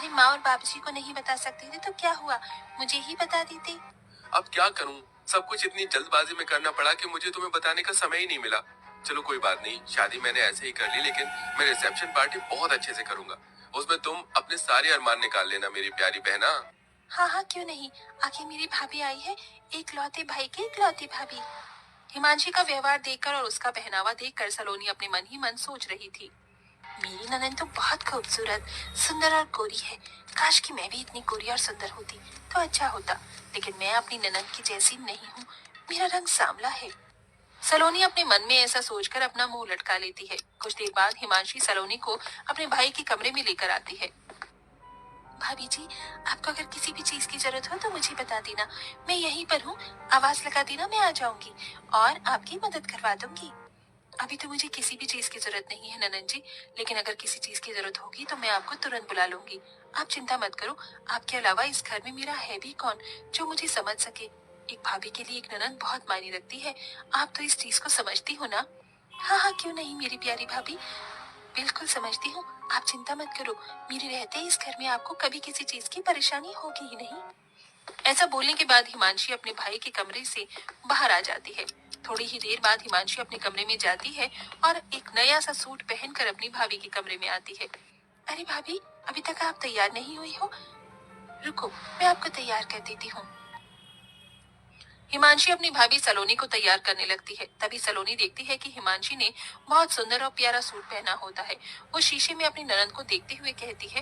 अरे माँ और बाबूजी को नहीं बता सकते थे तो क्या हुआ, मुझे ही बता देते। अब क्या करूं, सब कुछ इतनी जल्दबाजी में करना पड़ा कि मुझे तुम्हें बताने का समय ही नहीं मिला। चलो कोई बात नहीं, शादी मैंने ऐसे ही कर ली, लेकिन मैं रिसेप्शन पार्टी बहुत अच्छे से करूंगा। उसमें तुम अपने सारे अरमान निकाल लेना मेरी प्यारी बहना। हाँ हाँ क्यों नहीं, आखिर मेरी भाभी आई है, इकलौते भाई की इकलौती भाभी। हिमांशी का व्यवहार देखकर और उसका पहनावा देखकर सलोनी अपने मन ही मन सोच रही थी, मेरी ननद तो बहुत खूबसूरत, सुंदर और गोरी है। काश कि मैं भी इतनी गोरी और सुंदर होती तो अच्छा होता, लेकिन मैं अपनी ननद की जैसी नहीं हूँ, मेरा रंग सांवला है। सलोनी अपने मन में ऐसा सोचकर अपना मुंह लटका लेती है। कुछ देर बाद हिमांशी सलोनी को अपने भाई के कमरे में लेकर आती है। भाभी जी, आपको अगर किसी भी चीज की जरूरत हो तो मुझे बता देना, मैं यहीं पर हूँ, आवाज लगा देना, मैं आ जाऊंगी और आपकी मदद करवा दूंगी। अभी तो मुझे किसी भी चीज की जरूरत नहीं है ननन जी, लेकिन अगर किसी चीज की जरूरत होगी तो मैं आपको तुरंत बुला लूंगी। आप चिंता मत करो, आपके अलावा इस घर में मेरा है भी कौन जो मुझे समझ सके। एक भाभी के लिए एक ननन बहुत मायने रखती है, आप तो इस चीज को समझती हो ना। हाँ हाँ क्यों नहीं मेरी प्यारी भाभी, बिल्कुल समझती हूँ, आप चिंता मत करो, मेरे रहते इस घर में आपको कभी किसी चीज की परेशानी होगी ही नहीं। ऐसा बोलने के बाद हिमांशी अपने भाई के कमरे से बाहर आ जाती है। थोड़ी ही देर बाद हिमांशी अपने कमरे में जाती है और एक नया सा सूट पहनकर अपनी भाभी के कमरे में आती है। अरे भाभी, अभी तक आप तैयार नहीं हुई हो, रुको मैं आपको तैयार कर देती हूँ। हिमांशी अपनी भाभी सलोनी को तैयार करने लगती है। तभी सलोनी देखती है कि हिमांशी ने बहुत सुंदर और प्यारा सूट पहना होता है। वो शीशे में अपनी ननद को देखते हुए कहती है,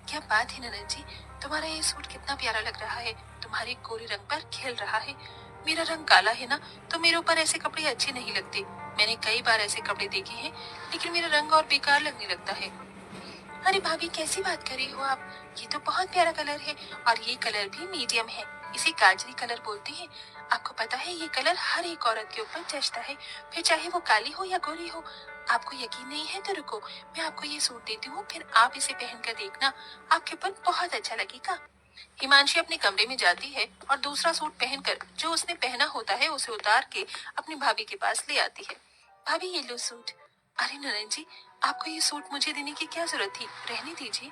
क्या बात है ननद जी, तुम्हारा ये सूट कितना प्यारा लग रहा है, तुम्हारे गोरे रंग पर खिल रहा है। मेरा रंग काला है ना, तो मेरे ऊपर ऐसे कपड़े अच्छे नहीं लगते। मैंने कई बार ऐसे कपड़े देखे हैं, लेकिन मेरा रंग और बेकार लगने लगता है। अरे भाभी कैसी बात कर रही हो आप, ये तो बहुत प्यारा कलर है और ये कलर भी मीडियम है, इसे गाजरी कलर बोलते हैं। आपको पता है ये कलर हर एक औरत के ऊपर जचता है, फिर चाहे वो काली हो या गोरी हो। आपको यकीन नहीं है तो रुको, मैं आपको ये सूट देती हूँ, फिर आप इसे पहनकर देखना, आपके ऊपर बहुत अच्छा लगेगा। हिमांशी अपने कमरे में जाती है और दूसरा सूट पहनकर जो उसने पहना होता है उसे उतार के अपनी भाभी के पास ले आती है। भाभी ये लो सूट। अरे ननन जी, आपको ये सूट मुझे देने की क्या जरूरत थी, रहने दीजिए।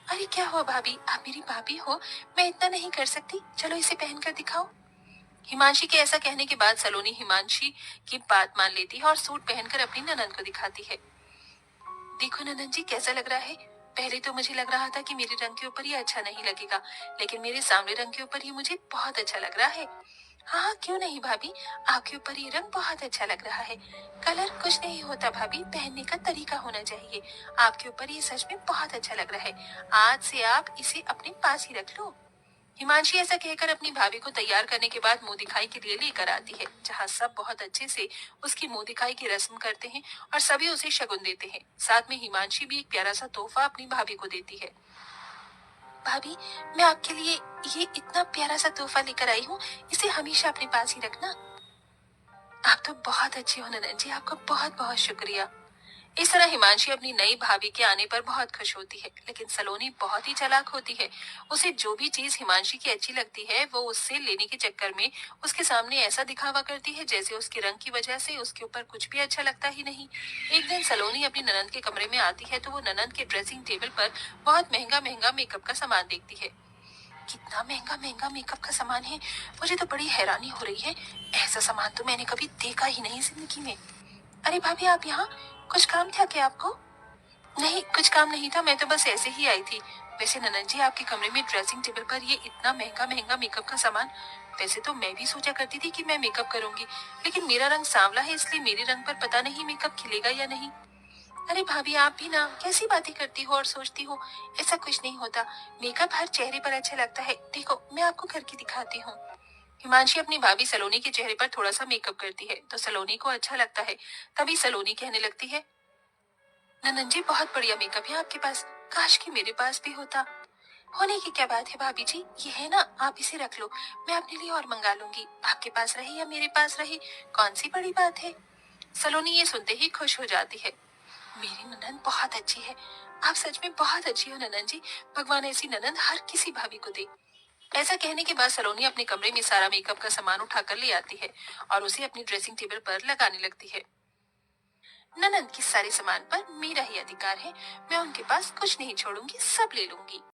अरे क्या हुआ भाभी, आप मेरी भाभी हो, मैं इतना नहीं कर सकती, चलो इसे पहनकर दिखाओ। हिमांशी के ऐसा कहने के बाद सलोनी हिमांशी की बात मान लेती है और सूट पहनकर अपनी ननन को दिखाती है। देखो ननन जी कैसा लग रहा है। पहले तो मुझे लग रहा था कि मेरे रंग के ऊपर ये अच्छा नहीं लगेगा, लेकिन मेरे सामने रंग के ऊपर ये मुझे बहुत अच्छा लग रहा है। हाँ हाँ क्यों नहीं भाभी, आपके ऊपर ये रंग बहुत अच्छा लग रहा है। कलर कुछ नहीं होता भाभी, पहनने का तरीका होना चाहिए। आपके ऊपर ये सच में बहुत अच्छा लग रहा है, आज से आप इसे अपने पास ही रख लो। हिमांशी ऐसा कहकर अपनी भाभी को तैयार करने के बाद मुंह दिखाई के लिए लेकर आती है, जहाँ सब बहुत अच्छे से उसकी मुंह दिखाई की रस्म करते हैं और सभी उसे शगुन देते हैं। साथ में हिमांशी भी एक प्यारा सा तोहफा अपनी भाभी को देती है। भाभी, मैं आपके लिए ये इतना प्यारा सा तोहफा लेकर आई हूँ, इसे हमेशा अपने पास ही रखना। आप तो बहुत अच्छी हो ननन जी, आपका बहुत बहुत शुक्रिया। इस तरह हिमांशी अपनी नई भाभी के आने पर बहुत खुश होती है, लेकिन सलोनी बहुत ही चालाक होती है। उसे जो भी चीज हिमांशी की अच्छी लगती है वो उससे लेने के चक्कर में उसके सामने ऐसा दिखावा करती है जैसे उसके रंग की वजह से उसके ऊपर कुछ भी अच्छा लगता ही नहीं। एक दिन सलोनी अपनी ननंद के कमरे में आती है तो वो ननंद के ड्रेसिंग टेबल पर बहुत महंगा महंगा मेकअप का सामान देखती है। कितना महंगा महंगा मेकअप का सामान है, मुझे तो बड़ी हैरानी हो रही है, ऐसा सामान तो मैंने कभी देखा ही नहीं जिंदगी में। अरे भाभी आप यहाँ, कुछ काम था क्या आपको? नहीं कुछ काम नहीं था, मैं तो बस ऐसे ही आई थी। वैसे ननन जी आपके कमरे में ड्रेसिंग टेबल पर ये इतना महंगा महंगा मेकअप का सामान, वैसे तो मैं भी सोचा करती थी कि मैं मेकअप करूंगी, लेकिन मेरा रंग सांवला है इसलिए मेरे रंग पर पता नहीं मेकअप खिलेगा या नहीं। अरे भाभी आप भी ना कैसी बातें करती हो और सोचती हो, ऐसा कुछ नहीं होता, मेकअप हर चेहरे पर अच्छा लगता है, देखो मैं आपको करके दिखाती हूँ। हिमांशी अपनी भाभी सलोनी के चेहरे पर थोड़ा सा मेकअप करती है तो सलोनी को अच्छा लगता है। तभी सलोनी कहने लगती है, ननन जी बहुत बढ़िया मेकअप है आपके पास, काश कि मेरे पास भी होता। होने की क्या बात है भाभी जी, ये है ना, आप इसे रख लो, मैं अपने लिए और मंगा लूंगी, आपके पास रहे या मेरे पास रहे, कौन सी बड़ी बात है। सलोनी ये सुनते ही खुश हो जाती है। मेरी ननन बहुत अच्छी है, आप सच में बहुत अच्छी हो ननन जी, भगवान ऐसी ननन हर किसी भाभी को दे। ऐसा कहने के बाद सलोनी अपने कमरे में सारा मेकअप का सामान उठाकर ले आती है और उसे अपनी ड्रेसिंग टेबल पर लगाने लगती है। ननद के सारे सामान पर मेरा ही अधिकार है, मैं उनके पास कुछ नहीं छोड़ूंगी, सब ले लूंगी।